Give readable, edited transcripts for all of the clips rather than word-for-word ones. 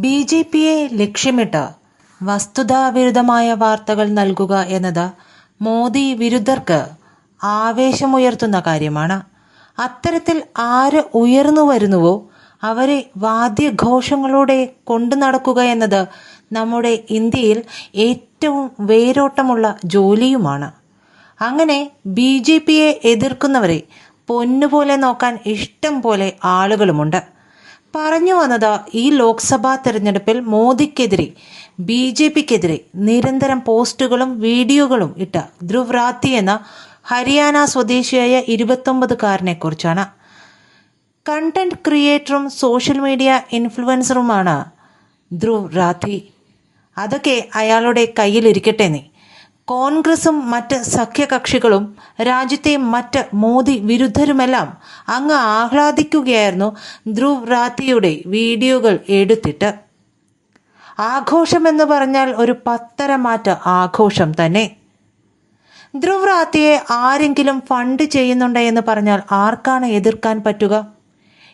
ബി.ജെ.പിയെ ലക്ഷ്യമിട്ട് വസ്തുതാവിരുദ്ധമായ വാർത്തകൾ നൽകുക എന്നത് മോദി വിരുദ്ധർക്ക് ആവേശമുയർത്തുന്ന കാര്യമാണ്. അത്തരത്തിൽ ആര് ഉയർന്നു വരുന്നുവോ അവരെ വാദ്യഘോഷങ്ങളോടെ കൊണ്ടു നടക്കുക എന്നത് നമ്മുടെ ഇന്ത്യയിൽ ഏറ്റവും വേരോട്ടമുള്ള ജോലിയുമാണ്. അങ്ങനെ ബി.ജെ.പിയെ എതിർക്കുന്നവരെ പൊന്നുപോലെ നോക്കാൻ ഇഷ്ടം പോലെ ആളുകളുമുണ്ട്. പറഞ്ഞു വന്നത്, ഈ ലോക്സഭാ തെരഞ്ഞെടുപ്പിൽ മോദിക്കെതിരെ ബി.ജെ.പിക്കെതിരെ നിരന്തരം പോസ്റ്റുകളും വീഡിയോകളും ഇട്ട ധ്രുവ് റാത്തി എന്ന ഹരിയാന സ്വദേശിയായ 29-കാരനെ കുറിച്ചാണ്. കണ്ടന്റ് ക്രിയേറ്ററും സോഷ്യൽ മീഡിയ ഇൻഫ്ലുവൻസറുമാണ് ധ്രുവ് റാത്തി. അതൊക്കെ അയാളുടെ കയ്യിലിരിക്കട്ടെ നീ. കോൺഗ്രസും മറ്റ് സഖ്യകക്ഷികളും രാജ്യത്തെ മറ്റ് മോദി വിരുദ്ധരുമെല്ലാം അങ്ങ് ആഹ്ലാദിക്കുകയായിരുന്നു ധ്രുവ് റാത്തിയുടെ വീഡിയോകൾ എടുത്തിട്ട്. ആഘോഷമെന്ന് പറഞ്ഞാൽ ഒരു പത്തരമാറ്റ ആഘോഷം തന്നെ. ധ്രുവ് റാത്തിയെ ആരെങ്കിലും ഫണ്ട് ചെയ്യുന്നുണ്ട് എന്ന് പറഞ്ഞാൽ ആർക്കാണ് എതിർക്കാൻ പറ്റുക?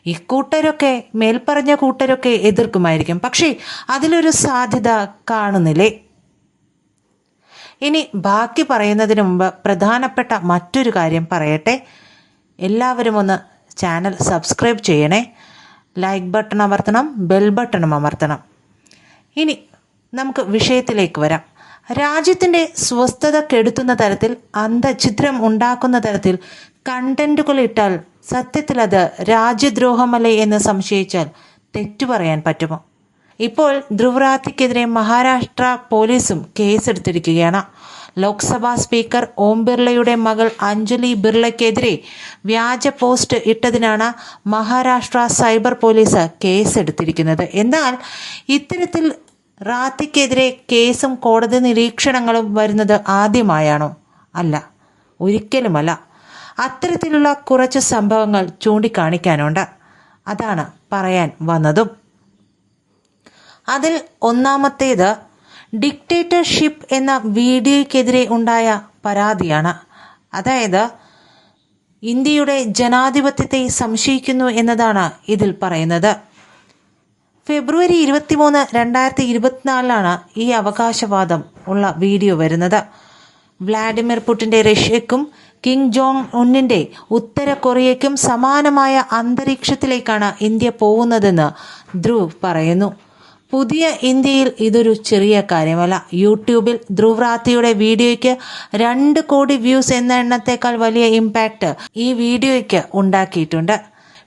ഇക്കൂട്ടരൊക്കെ, മേൽപ്പറഞ്ഞ കൂട്ടരൊക്കെ എതിർക്കുമായിരിക്കും. പക്ഷേ അതിലൊരു സാധ്യത കാണുന്നില്ലേ? ഇനി ബാക്കി പറയുന്നതിന് മുമ്പ് പ്രധാനപ്പെട്ട മറ്റൊരു കാര്യം പറയട്ടെ. എല്ലാവരും ഒന്ന് ചാനൽ സബ്സ്ക്രൈബ് ചെയ്യണേ. ലൈക്ക് ബട്ടൺ അമർത്തണം, ബെൽ ബട്ടണും അമർത്തണം. ഇനി നമുക്ക് വിഷയത്തിലേക്ക് വരാം. രാജ്യത്തിൻ്റെ സ്വസ്ഥത കെടുത്തുന്ന തരത്തിൽ, അന്തഛിദ്രം ഉണ്ടാക്കുന്ന തരത്തിൽ കണ്ടന്റുകൾ ഇട്ടാൽ സത്യത്തിൽ അത് രാജ്യദ്രോഹമല്ലേ എന്ന് സംശയിച്ചാൽ തെറ്റു പറയാൻ പറ്റുമോ? ഇപ്പോൾ ധ്രുവ് റാത്തിക്കെതിരെ മഹാരാഷ്ട്ര പോലീസും കേസെടുത്തിരിക്കുകയാണ്. ലോക്സഭാ സ്പീക്കർ ഓം ബിർളയുടെ മകൾ അഞ്ജലി ബിർളയ്ക്കെതിരെ വ്യാജ പോസ്റ്റ് ഇട്ടതിനാണ് മഹാരാഷ്ട്ര സൈബർ പോലീസ് കേസെടുത്തിരിക്കുന്നത്. എന്നാൽ ഇത്തരത്തിൽ റാത്തിക്കെതിരെ കേസും കോടതി നിരീക്ഷണങ്ങളും വരുന്നത് ആദ്യമായാണോ? അല്ല, ഒരിക്കലുമല്ല. അത്തരത്തിലുള്ള കുറച്ച് സംഭവങ്ങൾ ചൂണ്ടിക്കാണിക്കാനുണ്ട്. അതാണ് പറയാൻ വന്നതും. അതിൽ ഒന്നാമത്തേത് ഡിക്റ്റേറ്റർഷിപ്പ് എന്ന വീഡിയോയ്ക്കെതിരെ ഉണ്ടായ പരാതിയാണ്. അതായത് ഇന്ത്യയുടെ ജനാധിപത്യത്തെ സംശയിക്കുന്നു എന്നതാണ് ഇതിൽ പറയുന്നത്. ഫെബ്രുവരി 23, 2024 ഈ അവകാശവാദം ഉള്ള വീഡിയോ വരുന്നത്. വ്ളാഡിമിർ പുടിൻ്റെ റഷ്യയ്ക്കും കിം ജോങ് ഉന്നിൻ്റെ ഉത്തര കൊറിയയ്ക്കും സമാനമായ അന്തരീക്ഷത്തിലേക്കാണ് ഇന്ത്യ പോകുന്നതെന്ന് ധ്രുവ് പറയുന്നു. പുതിയ ഇന്ത്യയിൽ ഇതൊരു ചെറിയ കാര്യമല്ല. യൂട്യൂബിൽ ധ്രുവ് റാത്തിയുടെ വീഡിയോയ്ക്ക് 2 കോടി വ്യൂസ് എന്ന എണ്ണത്തേക്കാൾ വലിയ ഇമ്പാക്റ്റ് ഈ വീഡിയോയ്ക്ക് ഉണ്ടാക്കിയിട്ടുണ്ട്.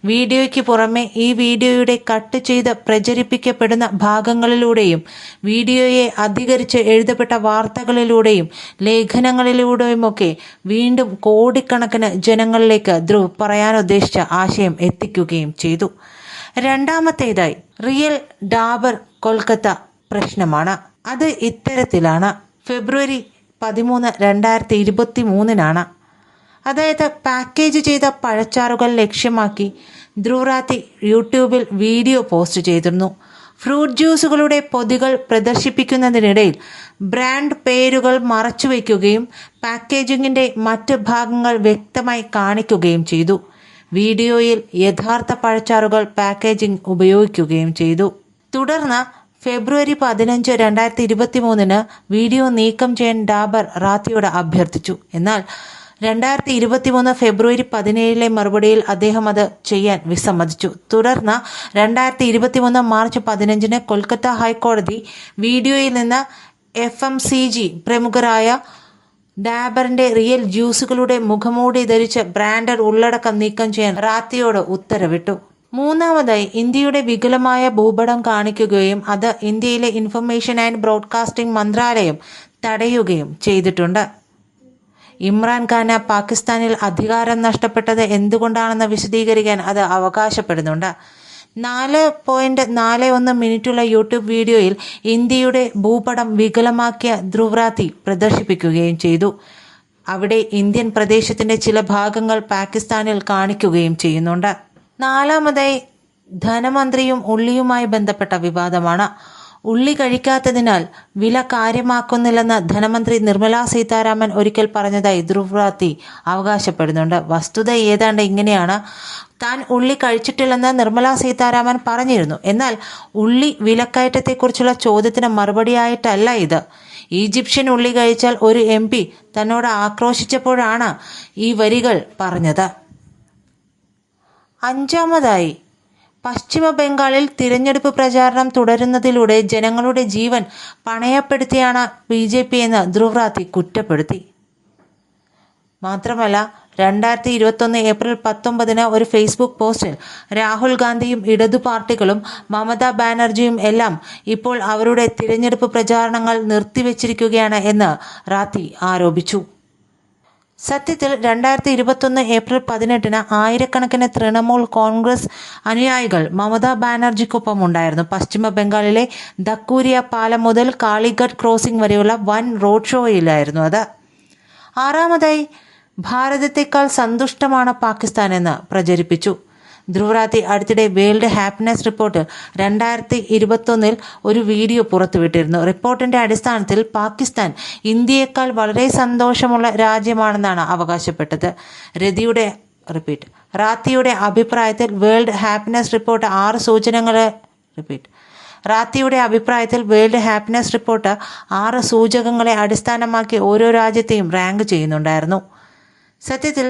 വീഡിയോയ്ക്ക് പുറമെ ഈ വീഡിയോയുടെ കട്ട് ചെയ്ത് പ്രചരിപ്പിക്കപ്പെടുന്ന ഭാഗങ്ങളിലൂടെയും വീഡിയോയെ അധികരിച്ച് എഴുതപ്പെട്ട വാർത്തകളിലൂടെയും ലേഖനങ്ങളിലൂടെയുമൊക്കെ വീണ്ടും കോടിക്കണക്കിന് ജനങ്ങളിലേക്ക് ധ്രുവ് പറയാനുദ്ദേശിച്ച ആശയം എത്തിക്കുകയും ചെയ്തു. രണ്ടാമത്തേതായി റിയൽ ഡാബർ കൊൽക്കത്ത പ്രശ്നമാണ്. അത് ഇത്തരത്തിലാണ്. ഫെബ്രുവരി 13, 2023 അതായത് പാക്കേജ് ചെയ്ത പഴച്ചാറുകൾ ലക്ഷ്യമാക്കി ധ്രുവ് റാത്തി യൂട്യൂബിൽ വീഡിയോ പോസ്റ്റ് ചെയ്തിരുന്നു. ഫ്രൂട്ട് ജ്യൂസുകളുടെ പൊതികൾ പ്രദർശിപ്പിക്കുന്നതിനിടയിൽ ബ്രാൻഡ് പേരുകൾ മറച്ചുവെക്കുകയും പാക്കേജിങ്ങിൻ്റെ മറ്റ് ഭാഗങ്ങൾ വ്യക്തമായി കാണിക്കുകയും ചെയ്തു. വീഡിയോയിൽ യഥാർത്ഥ പഴച്ചാറുകൾ പാക്കേജിംഗ് ഉപയോഗിക്കുകയും ചെയ്തു. തുടർന്ന് ഫെബ്രുവരി 15, 2023 വീഡിയോ നീക്കം ചെയ്യാൻ ഡാബർ റാത്തിയോട് അഭ്യർത്ഥിച്ചു. എന്നാൽ 2023 ഫെബ്രുവരി 17 മറുപടിയിൽ അദ്ദേഹം അത് ചെയ്യാൻ വിസമ്മതിച്ചു. തുടർന്ന് 2023 മാർച്ച് 15 കൊൽക്കത്ത ഹൈക്കോടതി വീഡിയോയിൽ നിന്ന് FMCG പ്രമുഖരായ ഡാബറിന്റെ റിയൽ ജ്യൂസുകളുടെ മുഖമൂടി ധരിച്ച് ബ്രാൻഡഡ് ഉള്ളടക്കം നീക്കം ചെയ്യാൻ റാത്തിയോട് ഉത്തരവിട്ടു. മൂന്നാമതായി ഇന്ത്യയുടെ വികലമായ ഭൂപടം കാണിക്കുകയും അത് ഇന്ത്യയിലെ ഇൻഫർമേഷൻ ആൻഡ് ബ്രോഡ്കാസ്റ്റിംഗ് മന്ത്രാലയം തടയുകയും ചെയ്തിട്ടുണ്ട്. ഇമ്രാൻഖാന് പാകിസ്ഥാനിൽ അധികാരം നഷ്ടപ്പെട്ടത് എന്തുകൊണ്ടാണെന്ന് വിശദീകരിക്കാൻ അത് അവകാശപ്പെടുന്നുണ്ട്. 4.41 മിനിറ്റുള്ള യൂട്യൂബ് വീഡിയോയിൽ ഇന്ത്യയുടെ ഭൂപടം വികലമാക്കിയ ധ്രുവ് റാത്തി പ്രദർശിപ്പിക്കുകയും ചെയ്തു. അവിടെ ഇന്ത്യൻ പ്രദേശത്തിന്റെ ചില ഭാഗങ്ങൾ പാകിസ്ഥാനിൽ കാണിക്കുകയും ചെയ്യുന്നുണ്ട്. നാലാമതായി ധനമന്ത്രിയും ഉള്ളിയുമായി ബന്ധപ്പെട്ട വിവാദമാണ്. ഉള്ളി കഴിക്കാത്തതിനാൽ വില കാര്യമാക്കുന്നില്ലെന്ന് ധനമന്ത്രി നിർമ്മലാ സീതാരാമൻ ഒരിക്കൽ പറഞ്ഞതായി ധ്രുവ് റാത്തി അവകാശപ്പെടുന്നുണ്ട്. വസ്തുത ഏതാണ്ട് ഇങ്ങനെയാണ്. താൻ ഉള്ളി കഴിച്ചിട്ടില്ലെന്ന് നിർമ്മലാ സീതാരാമൻ പറഞ്ഞിരുന്നു. എന്നാൽ ഉള്ളി വിലക്കയറ്റത്തെക്കുറിച്ചുള്ള ചോദ്യത്തിന് മറുപടിയായിട്ടല്ല ഇത്. ഈജിപ്ഷ്യൻ ഉള്ളി കഴിച്ചാൽ ഒരു MP തന്നോട് ആക്രോശിച്ചപ്പോഴാണ് ഈ വരികൾ പറഞ്ഞത്. അഞ്ചാമതായി, പശ്ചിമ ബംഗാളിൽ തിരഞ്ഞെടുപ്പ് പ്രചാരണം തുടരുന്നതിലൂടെ ജനങ്ങളുടെ ജീവൻ പണയപ്പെടുത്തിയാണ് BJP എന്ന് ധ്രുവ് റാത്തി കുറ്റപ്പെടുത്തി. മാത്രമല്ല 2021 ഏപ്രിൽ 19 ഒരു ഫേസ്ബുക്ക് പോസ്റ്റിൽ രാഹുൽ ഗാന്ധിയും ഇടതു പാർട്ടികളും മമതാ ബാനർജിയും എല്ലാം ഇപ്പോൾ അവരുടെ തിരഞ്ഞെടുപ്പ് പ്രചാരണങ്ങൾ നിർത്തിവെച്ചിരിക്കുകയാണ് എന്ന് റാത്തി ആരോപിച്ചു. സത്യത്തിൽ 2021 ഏപ്രിൽ 18 ആയിരക്കണക്കിന് തൃണമൂൽ കോൺഗ്രസ് അനുയായികൾ മമതാ ബാനർജിക്കൊപ്പം ഉണ്ടായിരുന്നു. പശ്ചിമ ബംഗാളിലെ ധക്കൂരിയ പാലം മുതൽ കാളിഘട്ട് ക്രോസിംഗ് വരെയുള്ള വൻ റോഡ് ഷോയിലായിരുന്നു അത്. ആറാമതായി, ഭാരതത്തെക്കാൾ സന്തുഷ്ടമാണ് പാകിസ്ഥാൻ എന്ന് പ്രചരിപ്പിച്ചു. ധ്രുവ് റാത്തി അടുത്തിടെ വേൾഡ് ഹാപ്പിനെസ് റിപ്പോർട്ട് 2021 ഒരു വീഡിയോ പുറത്തുവിട്ടിരുന്നു. റിപ്പോർട്ടിന്റെ അടിസ്ഥാനത്തിൽ പാകിസ്ഥാൻ ഇന്ത്യയേക്കാൾ വളരെ സന്തോഷമുള്ള രാജ്യമാണെന്നാണ് അവകാശപ്പെട്ടത്. റാത്തിയുടെ അഭിപ്രായത്തിൽ വേൾഡ് ഹാപ്പിനെസ് റിപ്പോർട്ട് 6 സൂചകങ്ങളെ അടിസ്ഥാനമാക്കി ഓരോ രാജ്യത്തെയും റാങ്ക് ചെയ്യുന്നുണ്ടായിരുന്നു. സത്യത്തിൽ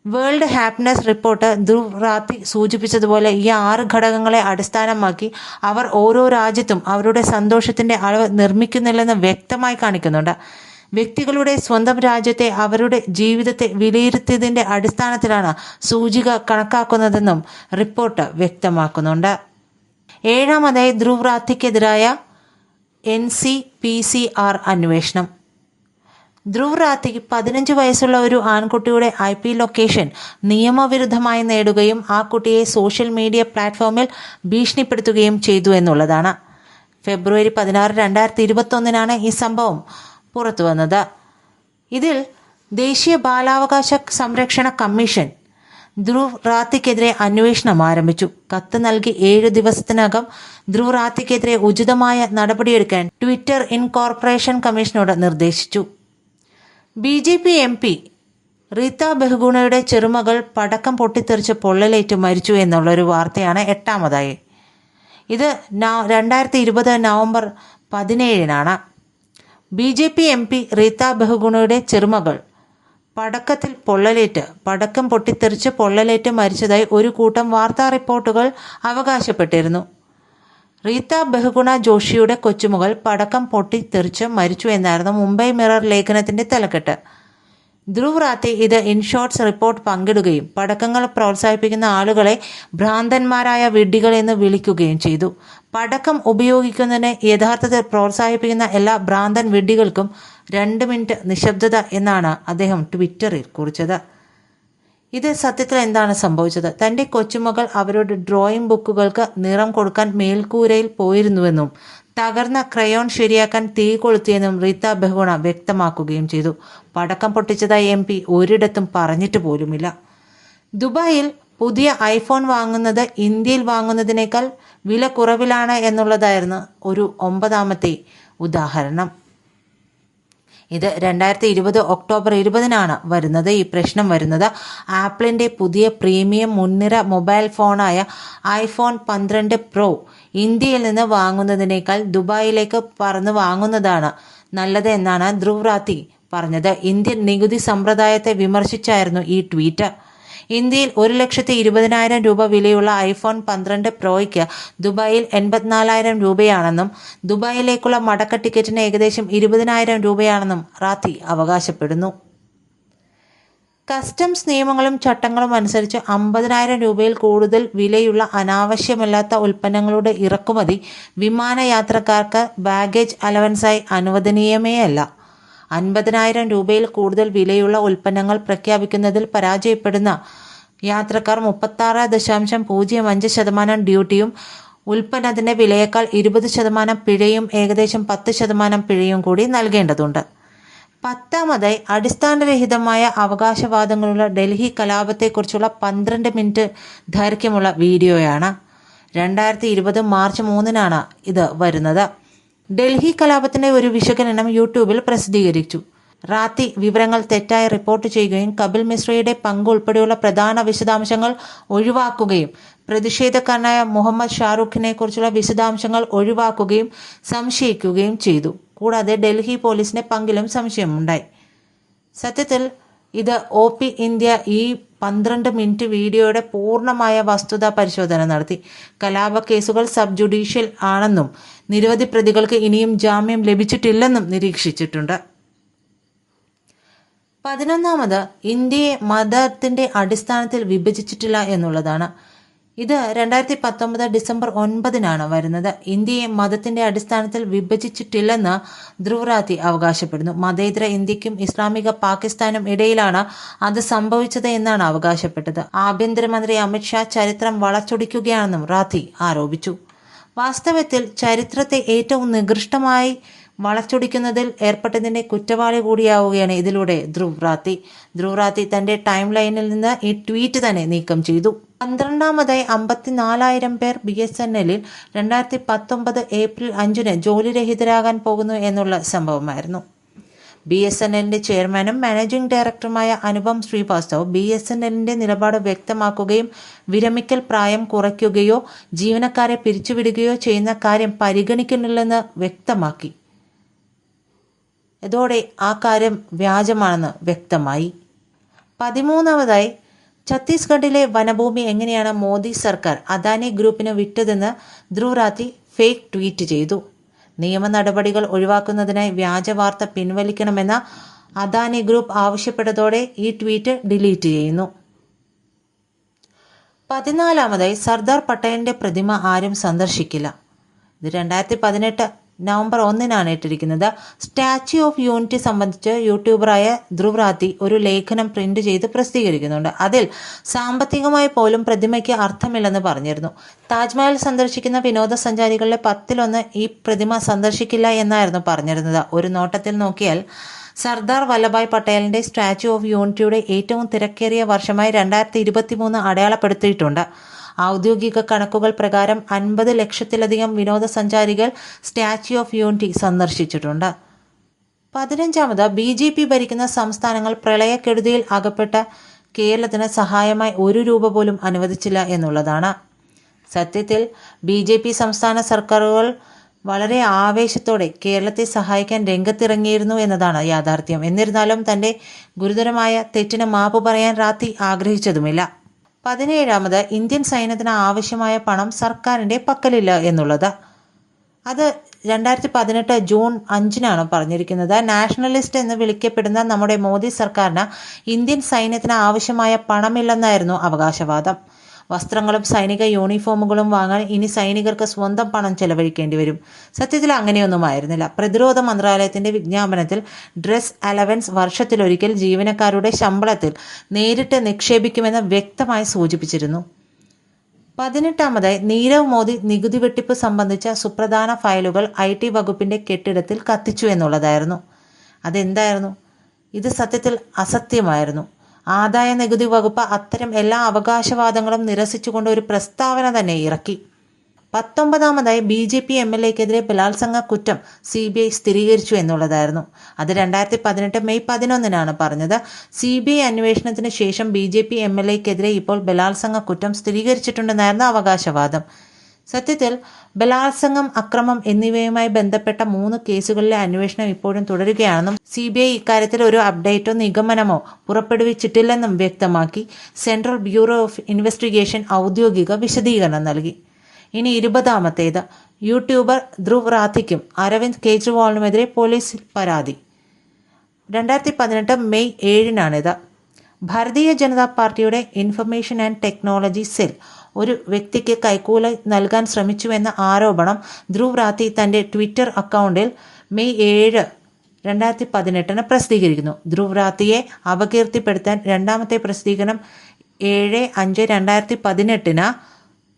വേൾഡ് ഹാപ്പിനെസ് റിപ്പോർട്ട് ധ്രുവ് റാത്തി സൂചിപ്പിച്ചതുപോലെ ഈ 6 ഘടകങ്ങളെ അടിസ്ഥാനമാക്കി അവർ ഓരോ രാജ്യത്തും അവരുടെ സന്തോഷത്തിന്റെ അളവ് നിർമ്മിക്കുന്നില്ലെന്ന് വ്യക്തമായി കാണിക്കുന്നുണ്ട്. വ്യക്തികളുടെ സ്വന്തം രാജ്യത്തെ അവരുടെ ജീവിതത്തെ വിലയിരുത്തിയതിന്റെ അടിസ്ഥാനത്തിലാണ് സൂചിക കണക്കാക്കുന്നതെന്നും റിപ്പോർട്ട് വ്യക്തമാക്കുന്നുണ്ട്. ഏഴാമതായി, ധ്രുവ് റാത്തിക്കെതിരായ NCPCR അന്വേഷണം. ധ്രുവ് റാത്തി 15 വയസ്സുള്ള ഒരു ആൺകുട്ടിയുടെ IP ലൊക്കേഷൻ നിയമവിരുദ്ധമായി നേടുകയും ആ കുട്ടിയെ സോഷ്യൽ മീഡിയ പ്ലാറ്റ്ഫോമിൽ ഭീഷണിപ്പെടുത്തുകയും ചെയ്തു എന്നുള്ളതാണ്. ഫെബ്രുവരി 16, 2021 ഈ സംഭവം പുറത്തു വന്നത്. ഇതിൽ ദേശീയ ബാലാവകാശ സംരക്ഷണ കമ്മീഷൻ ധ്രുവ് റാത്തിക്കെതിരെ അന്വേഷണം ആരംഭിച്ചു. കത്ത് നൽകി 7 ദിവസത്തിനകം ധ്രുവ് റാത്തിക്കെതിരെ ഉചിതമായ നടപടിയെടുക്കാൻ ട്വിറ്റർ ഇൻകോർപ്പറേഷൻ കമ്മീഷനോട് നിർദ്ദേശിച്ചു. BJP MP റീത്ത ബഹുഗുണയുടെ ചെറുമകൾ പടക്കം പൊട്ടിത്തെറിച്ച് പൊള്ളലേറ്റ് മരിച്ചു എന്നുള്ളൊരു വാർത്തയാണ് എട്ടാമതായി. ഇത് 2020 നവംബർ 17 BJP MP റീത്ത ബഹുഗുണയുടെ ചെറുമകൾ പടക്കം പൊട്ടിത്തെറിച്ച് പൊള്ളലേറ്റ് മരിച്ചതായി ഒരു കൂട്ടം വാർത്താ റിപ്പോർട്ടുകൾ അവകാശപ്പെട്ടിരുന്നു. റീത്ത ബഹുഗുണ ജോഷിയുടെ കൊച്ചുമകൾ പടക്കം പൊട്ടിത്തെറിച്ച് മരിച്ചു എന്നായിരുന്നു മുംബൈ മിറർ ലേഖനത്തിന്റെ തലക്കെട്ട്. ധ്രുവ് റാത്തി ഇത് ഇൻഷോർട്സ് റിപ്പോർട്ട് പങ്കിടുകയും പടക്കങ്ങൾ പ്രോത്സാഹിപ്പിക്കുന്ന ആളുകളെ ഭ്രാന്തന്മാരായ വിഡ്ഢികൾ എന്ന് വിളിക്കുകയും ചെയ്തു. പടക്കം ഉപയോഗിക്കുന്നതിനെ യഥാർത്ഥത്തിൽ പ്രോത്സാഹിപ്പിക്കുന്ന എല്ലാ ഭ്രാന്തൻ വിഡ്ഢികൾക്കും 2 മിനിറ്റ് നിശബ്ദത എന്നാണ് അദ്ദേഹം ട്വിറ്ററിൽ കുറിച്ചത്. ഇത് സത്യത്തിൽ എന്താണ് സംഭവിച്ചത്? തൻ്റെ കൊച്ചുമകൾ അവരുടെ ഡ്രോയിങ് ബുക്കുകൾക്ക് നിറം കൊടുക്കാൻ മേൽക്കൂരയിൽ പോയിരുന്നുവെന്നും തകർന്ന ക്രയോൺ ശരിയാക്കാൻ തീ കൊളുത്തിയെന്നും റീത്ത ബഹുഗുണ വ്യക്തമാക്കുകയും ചെയ്തു. പടക്കം പൊട്ടിച്ചതായി MP ഒരിടത്തും പറഞ്ഞിട്ട് പോലുമില്ല. ദുബായിൽ പുതിയ iPhone വാങ്ങുന്നത് ഇന്ത്യയിൽ വാങ്ങുന്നതിനേക്കാൾ വില കുറവിലാണ് എന്നുള്ളതായിരുന്നു ഒരു 9ാമത്തെ ഉദാഹരണം. ഇത് 2020 ഒക്ടോബർ 20 വരുന്നത്. ഈ പ്രശ്നം വരുന്നത് ആപ്പിളിന്റെ പുതിയ പ്രീമിയം മുൻനിര മൊബൈൽ ഫോണായ iPhone 12 Pro ഇന്ത്യയിൽ നിന്ന് വാങ്ങുന്നതിനേക്കാൾ ദുബായിലേക്ക് പറന്ന് വാങ്ങുന്നതാണ് നല്ലത് എന്നാണ് ധ്രുവ് റാത്തി പറഞ്ഞത്. ഇന്ത്യൻ നികുതി സമ്പ്രദായത്തെ വിമർശിച്ചായിരുന്നു ഈ ട്വീറ്റ്. ഇന്ത്യയിൽ 1,20,000 രൂപ വിലയുള്ള iPhone 12 Proയ്ക്ക് ദുബായിൽ 84,000 രൂപയാണെന്നും ദുബായിലേക്കുള്ള മടക്ക ടിക്കറ്റിന് ഏകദേശം 20,000 രൂപയാണെന്നും റാത്തി അവകാശപ്പെടുന്നു. കസ്റ്റംസ് നിയമങ്ങളും ചട്ടങ്ങളും അനുസരിച്ച് 50,000 രൂപയിൽ കൂടുതൽ വിലയുള്ള അനാവശ്യമല്ലാത്ത ഉൽപ്പന്നങ്ങളുടെ ഇറക്കുമതി വിമാനയാത്രക്കാർക്ക് ബാഗേജ് അലവൻസായി അനുവദനീയമേ അല്ല. 50,000 രൂപയിൽ കൂടുതൽ വിലയുള്ള ഉൽപ്പന്നങ്ങൾ പ്രഖ്യാപിക്കുന്നതിൽ പരാജയപ്പെടുന്ന യാത്രക്കാർ 36.05% ഡ്യൂട്ടിയും ഉൽപ്പന്നത്തിന്റെ വിലയേക്കാൾ 20% പിഴയും ഏകദേശം 10% പിഴയും കൂടി നൽകേണ്ടതുണ്ട്. 10ാമതായി, അടിസ്ഥാനരഹിതമായ അവകാശവാദങ്ങളുള്ള ഡൽഹി കലാപത്തെക്കുറിച്ചുള്ള 12 മിനിറ്റ് ദൈർഘ്യമുള്ള വീഡിയോയാണ്. 2020 മാർച്ച് 3-നാണ് ഇത് വരുന്നത്. ഡൽഹി കലാപത്തിന്റെ ഒരു വിശകലനം യൂട്യൂബിൽ പ്രസിദ്ധീകരിച്ചു. റാത്തി വിവരങ്ങൾ തെറ്റായി റിപ്പോർട്ട് ചെയ്യുകയും കപിൽ മിശ്രയുടെ പങ്ക് ഉൾപ്പെടെയുള്ള പ്രധാന വിശദാംശങ്ങൾ ഒഴിവാക്കുകയും പ്രതിഷേധക്കാരനായ മുഹമ്മദ് ഷാറൂഖിനെ കുറിച്ചുള്ള വിശദാംശങ്ങൾ ഒഴിവാക്കുകയും സംശയിക്കുകയും ചെയ്തു. കൂടാതെ ഡൽഹി പോലീസിന്റെ പങ്കിലും സംശയമുണ്ടായി. സത്യത്തിൽ ഇത് OP ഇന്ത്യ ഈ 12 മിനിറ്റ് വീഡിയോയുടെ പൂർണ്ണമായ വസ്തുതാ പരിശോധന നടത്തി. കലാപ കേസുകൾ സബ് ജുഡീഷ്യൽ ആണെന്നും നിരവധി പ്രതികൾക്ക് ഇനിയും ജാമ്യം ലഭിച്ചിട്ടില്ലെന്നും നിരീക്ഷിച്ചിട്ടുണ്ട്. 11 ഇന്ത്യയെ മതത്തിന്റെ അടിസ്ഥാനത്തിൽ വിഭജിച്ചിട്ടില്ല എന്നുള്ളതാണ്. ഇത് 2019 ഡിസംബർ 9-നാണ് വരുന്നത്. ഇന്ത്യയെ മതത്തിന്റെ അടിസ്ഥാനത്തിൽ വിഭജിച്ചിട്ടില്ലെന്ന് ധ്രുവ് റാത്തി അവകാശപ്പെടുന്നു. മതേതര ഇന്ത്യക്കും ഇസ്ലാമിക പാകിസ്ഥാനും ഇടയിലാണ് അത് സംഭവിച്ചത് എന്നാണ് അവകാശപ്പെട്ടത്. ആഭ്യന്തരമന്ത്രി അമിത്ഷാ ചരിത്രം വളച്ചൊടിക്കുകയാണെന്നും റാത്തി ആരോപിച്ചു. വാസ്തവത്തിൽ ചരിത്രത്തെ ഏറ്റവും നികൃഷ്ടമായി വളച്ചൊടിക്കുന്നതിൽ ഏർപ്പെട്ടതിന്റെ കുറ്റവാളി കൂടിയാവുകയാണ് ഇതിലൂടെ ധ്രുവ് റാത്തി തന്റെ ടൈം ലൈനിൽ നിന്ന് ഈ ട്വീറ്റ് തന്നെ നീക്കം ചെയ്തു. 12-മതായി 54,000 പേർ BSNL-ൽ 2019 ഏപ്രിൽ 5-ന് ജോലിരഹിതരാകാൻ പോകുന്നു എന്നുള്ള സംഭവമായിരുന്നു. BSNL-ന്റെ ചെയർമാനും മാനേജിംഗ് ഡയറക്ടറുമായ അനുപം ശ്രീവാസ്തവ് BSNL-ന്റെ നിലപാട് വ്യക്തമാക്കുകയും വിരമിക്കൽ പ്രായം കുറയ്ക്കുകയോ ജീവനക്കാരെ പിരിച്ചുവിടുകയോ ചെയ്യുന്ന കാര്യം പരിഗണിക്കുന്നില്ലെന്ന് വ്യക്തമാക്കി. ഇതോടെ ആ കാര്യം വ്യാജമാണെന്ന് വ്യക്തമായി. 13-മതായി ഛത്തീസ്ഗഡിലെ വനഭൂമി എങ്ങനെയാണ് മോദി സർക്കാർ അദാനി ഗ്രൂപ്പിന് വിറ്റതെന്ന് ധ്രുവ് റാത്തി ഫേക്ക് ട്വീറ്റ് ചെയ്തു. നിയമ നടപടികൾ ഒഴിവാക്കുന്നതിനായി വ്യാജ വാർത്ത പിൻവലിക്കണമെന്ന അദാനി ഗ്രൂപ്പ് ആവശ്യപ്പെട്ടതോടെ ഈ ട്വീറ്റ് ഡിലീറ്റ് ചെയ്യുന്നു. 14-മതായി സർദാർ പട്ടേലിന്റെ പ്രതിമ ആരും സന്ദർശിക്കില്ല. ഇത് 2018 നവംബർ 1-നാണ് ഇട്ടിരിക്കുന്നത്. സ്റ്റാച്യു ഓഫ് യൂണിറ്റി സംബന്ധിച്ച് യൂട്യൂബറായ ധ്രുവ് റാത്തി ഒരു ലേഖനം പ്രിന്റ് ചെയ്ത് പ്രസിദ്ധീകരിക്കുന്നുണ്ട്. അതിൽ സാമ്പത്തികമായി പോലും പ്രതിമയ്ക്ക് അർത്ഥമില്ലെന്ന് പറഞ്ഞിരുന്നു. താജ്മഹൽ സന്ദർശിക്കുന്ന വിനോദസഞ്ചാരികളിലെ 10-1 ഈ പ്രതിമ സന്ദർശിക്കില്ല എന്നായിരുന്നു പറഞ്ഞിരുന്നത്. ഒരു നോട്ടത്തിൽ നോക്കിയാൽ സർദാർ വല്ലഭായ് പട്ടേലിന്റെ സ്റ്റാച്യു ഓഫ് യൂണിറ്റിയുടെ ഏറ്റവും തിരക്കേറിയ വർഷമായി 2023 അടയാളപ്പെടുത്തിയിട്ടുണ്ട്. ഔദ്യോഗിക കണക്കുകൾ പ്രകാരം 50 ലക്ഷത്തിലധികം വിനോദസഞ്ചാരികൾ സ്റ്റാച്യു ഓഫ് യൂണിറ്റി സന്ദർശിച്ചിട്ടുണ്ട്. 15-മത് BJP ഭരിക്കുന്ന സംസ്ഥാനങ്ങൾ പ്രളയക്കെടുതിയിൽ അകപ്പെട്ട കേരളത്തിന് സഹായമായി 1 രൂപ പോലും അനുവദിച്ചില്ല എന്നുള്ളതാണ്. സത്യത്തിൽ BJP സംസ്ഥാന സർക്കാരുകൾ വളരെ ആവേശത്തോടെ കേരളത്തെ സഹായിക്കാൻ രംഗത്തിറങ്ങിയിരുന്നു എന്നതാണ് യാഥാർത്ഥ്യം. എന്നിരുന്നാലും തന്റെ ഗുരുതരമായ തെറ്റിന് മാപ്പ് പറയാൻ റാത്തി ആഗ്രഹിച്ചതുമില്ല. 17-മത് ഇന്ത്യൻ സൈന്യത്തിന് ആവശ്യമായ പണം സർക്കാരിന്റെ പക്കലില്ല എന്നുള്ളത്. അത് 2018 ജൂൺ 5-നാണ് പറഞ്ഞിരിക്കുന്നത്. നാഷണലിസ്റ്റ് എന്ന് വിളിക്കപ്പെടുന്ന നമ്മുടെ മോദി സർക്കാരിന് ഇന്ത്യൻ സൈന്യത്തിന് ആവശ്യമായ പണമില്ലെന്നായിരുന്നു അവകാശവാദം. വസ്ത്രങ്ങളും സൈനിക യൂണിഫോമുകളും വാങ്ങാൻ ഇനി സൈനികർക്ക് സ്വന്തം പണം ചെലവഴിക്കേണ്ടി വരും. സത്യത്തിൽ അങ്ങനെയൊന്നുമായിരുന്നില്ല. പ്രതിരോധ മന്ത്രാലയത്തിന്റെ വിജ്ഞാപനത്തിൽ ഡ്രസ് അലവൻസ് വർഷത്തിലൊരിക്കൽ ജീവനക്കാരുടെ ശമ്പളത്തിൽ നേരിട്ട് നിക്ഷേപിക്കുമെന്ന് വ്യക്തമായി സൂചിപ്പിച്ചിരുന്നു. 18-മതായി നീരവ് മോദി നികുതി വെട്ടിപ്പ് സംബന്ധിച്ച സുപ്രധാന ഫയലുകൾ IT വകുപ്പിന്റെ കെട്ടിടത്തിൽ കത്തിച്ചു എന്നുള്ളതായിരുന്നു. അതെന്തായിരുന്നു? ഇത് സത്യത്തിൽ അസത്യമായിരുന്നു. ആദായ നികുതി വകുപ്പ് അത്തരം എല്ലാ അവകാശവാദങ്ങളും നിരസിച്ചുകൊണ്ട് ഒരു പ്രസ്താവന തന്നെ ഇറക്കി. 19-മതായി BJP MLA-ക്കെതിരെ ബലാത്സംഗ കുറ്റം CBI സ്ഥിരീകരിച്ചു എന്നുള്ളതായിരുന്നു. അത് 2018 മെയ് 11-നാണ് പറഞ്ഞത്. CBI അന്വേഷണത്തിന് ശേഷം BJP MLA-ക്കെതിരെ ഇപ്പോൾ ബലാത്സംഗ കുറ്റം സ്ഥിരീകരിച്ചിട്ടുണ്ടെന്നായിരുന്നു അവകാശവാദം. സത്യത്തിൽ ബലാത്സംഗം, അക്രമം എന്നിവയുമായി ബന്ധപ്പെട്ട 3 കേസുകളിലെ അന്വേഷണം ഇപ്പോഴും തുടരുകയാണെന്നും CBI ഇക്കാര്യത്തിൽ ഒരു അപ്ഡേറ്റോ നിഗമനമോ പുറപ്പെടുവിച്ചിട്ടില്ലെന്നും വ്യക്തമാക്കി സെൻട്രൽ ബ്യൂറോ ഓഫ് ഇൻവെസ്റ്റിഗേഷൻ ഔദ്യോഗിക വിശദീകരണം നൽകി. ഇനി 20-മത്തേത് യൂട്യൂബർ ധ്രുവ് റാത്തിക്കും അരവിന്ദ് കെജ്രിവാളിനുമെതിരെ പോലീസിൽ പരാതി. 2018 മെയ് 7-നാണിത്. ഭാരതീയ ജനതാ പാർട്ടിയുടെ ഇൻഫർമേഷൻ ആൻഡ് ടെക്നോളജി സെൽ ഒരു വ്യക്തിക്ക് കൈക്കൂലി നൽകാൻ ശ്രമിച്ചുവെന്ന ആരോപണം ധ്രുവ് റാത്തി തന്റെ ട്വിറ്റർ അക്കൗണ്ടിൽ മെയ് 7, 2018 പ്രസിദ്ധീകരിക്കുന്നു. ധ്രുവ് റാത്തിയെ അപകീർത്തിപ്പെടുത്താൻ 2-മത്തെ പ്രസിദ്ധീകരണം 7/5/2018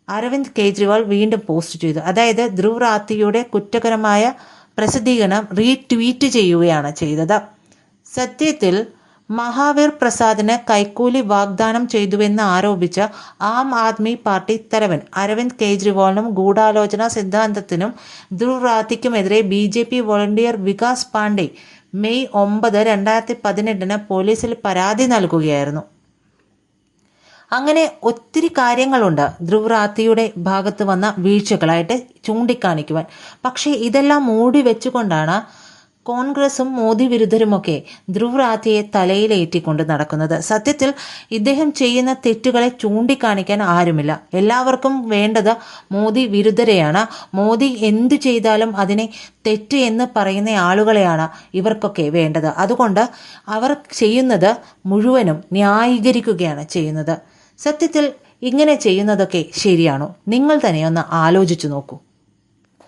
അരവിന്ദ് കെജ്രിവാൾ വീണ്ടും പോസ്റ്റ് ചെയ്തു. അതായത് ധ്രുവ് റാത്തിയുടെ കുറ്റകരമായ പ്രസിദ്ധീകരണം റീട്വീറ്റ് ചെയ്യുകയാണ് ചെയ്തത്. സത്യത്തിൽ മഹാവീർ പ്രസാദിന് കൈക്കൂലി വാഗ്ദാനം ചെയ്തുവെന്ന് ആരോപിച്ച ആം ആദ്മി പാർട്ടി തലവൻ അരവിന്ദ് കെജ്രിവാളിനും ഗൂഢാലോചന സിദ്ധാന്തത്തിനും ധ്രുവ് റാത്തിക്കുമെതിരെ BJP volunteer Vikas Pandey May 9, 2018 പോലീസിൽ പരാതി നൽകുകയായിരുന്നു. അങ്ങനെ ഒത്തിരി കാര്യങ്ങളുണ്ട് ധ്രുവ് റാത്തിയുടെ ഭാഗത്ത് വന്ന വീഴ്ചകളായിട്ട് ചൂണ്ടിക്കാണിക്കുവാൻ. പക്ഷേ ഇതെല്ലാം മൂടി വെച്ചുകൊണ്ടാണ് കോൺഗ്രസും മോദി വിരുദ്ധരുമൊക്കെ ധ്രുവ് റാത്തിയെ തലയിലേറ്റിക്കൊണ്ട് നടക്കുന്നത്. സത്യത്തിൽ ഇദ്ദേഹം ചെയ്യുന്ന തെറ്റുകളെ ചൂണ്ടിക്കാണിക്കാൻ ആരുമില്ല. എല്ലാവർക്കും വേണ്ടത് മോദി വിരുദ്ധരെയാണ്. മോദി എന്തു ചെയ്താലും അതിനെ തെറ്റ് എന്ന് പറയുന്ന ആളുകളെയാണ് ഇവർക്കൊക്കെ വേണ്ടത്. അതുകൊണ്ട് അവർ ചെയ്യുന്നത് മുഴുവനും ന്യായീകരിക്കുകയാണ് ചെയ്യുന്നത്. സത്യത്തിൽ ഇങ്ങനെ ചെയ്യുന്നതൊക്കെ ശരിയാണോ? നിങ്ങൾ തന്നെ ഒന്ന് ആലോചിച്ചു നോക്കൂ.